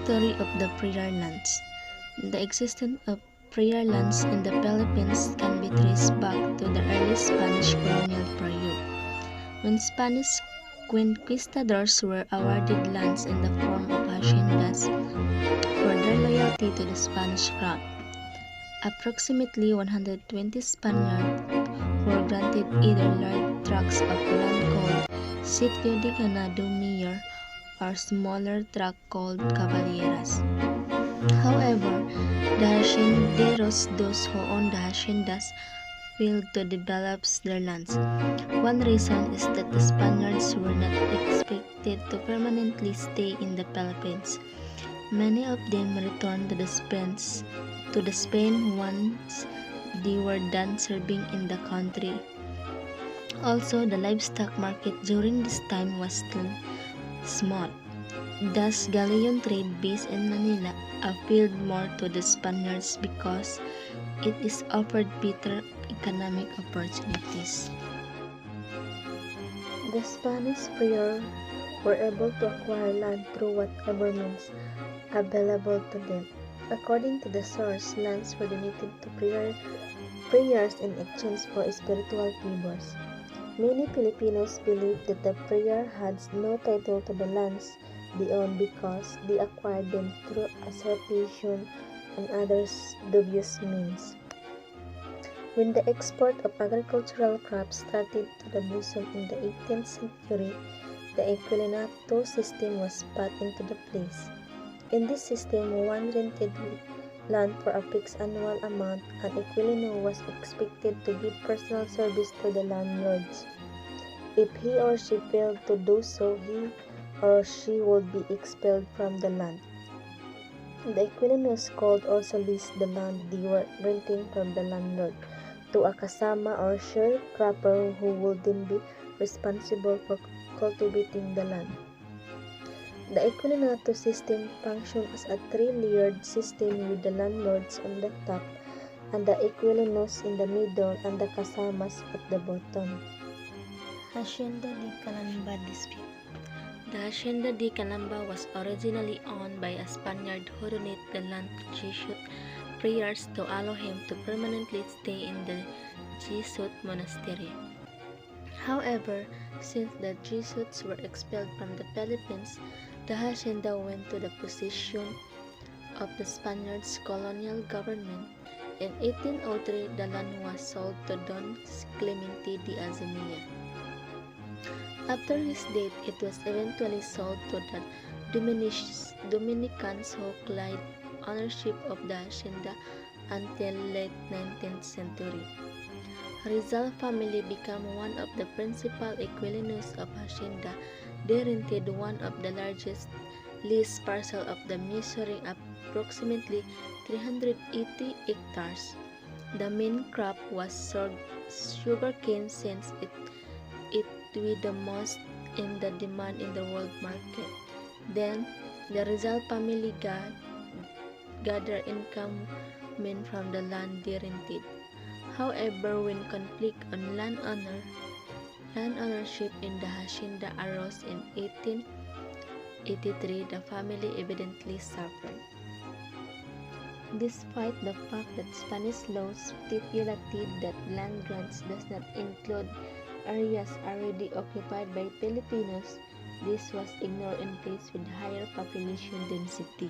History of the prayer lands. The existence of prayer lands in the Philippines can be traced back to the early Spanish colonial period, when Spanish conquistadors were awarded lands in the form of haciendas for their loyalty to the Spanish crown. Approximately 120 Spaniards were granted either large tracts of land called Sitio de Ganado Mayor or smaller tract called caballeras. However, the hacienderos, those who owned the haciendas, failed to develop their lands. One reason is that the Spaniards were not expected to permanently stay in the Philippines. Many of them returned to the Spain once they were done serving in the country. Also, the livestock market during this time was still small. Thus, galleon trade based in Manila appealed more to the Spaniards because it is offered better economic opportunities. The Spanish friars were able to acquire land through whatever means available to them. According to the source, lands were donated to friars in exchange for spiritual favors. Many Filipinos believe that the friar had no title to the lands they owned because they acquired them through usurpation and other dubious means. When the export of agricultural crops started to the bosom in the 18th century, the equilinato system was put into the place. In this system, one rented land for a fixed annual amount, and equilino was expected to give personal service to the landlords. If he or she failed to do so, he or she would be expelled from the land. The equilinos could also lease the land they were renting from the landlord to a kasama or sharecropper who would then be responsible for cultivating the land. The equilinato system functioned as a three-layered system with the landlords on the top and the equilinos in the middle and the kasamas at the bottom. Hacienda de Calamba dispute. The Hacienda de Calamba was originally owned by a Spaniard who donated the land to Jesuit friars to allow him to permanently stay in the Jesuit monastery. However, since the Jesuits were expelled from the Philippines, the hacienda went to the possession of the Spaniards' colonial government. In 1803, the land was sold to Don Clemente de Azamea. After his death, it was eventually sold to the Dominicans who claimed ownership of the hacienda until late 19th century. Rizal family became one of the principal equilinos of hacienda. They rented one of the largest leased parcel of the measuring approximately 380 hectares. The main crop was sugarcane since it with the most in the demand in the world market. Then, the Rizal family gathered income from the land they rented. However, when conflict on land ownership in the hacienda arose in 1883, the family evidently suffered. Despite the fact that Spanish law stipulated that land grants does not include areas already occupied by Filipinos, this was ignored in places with higher population density.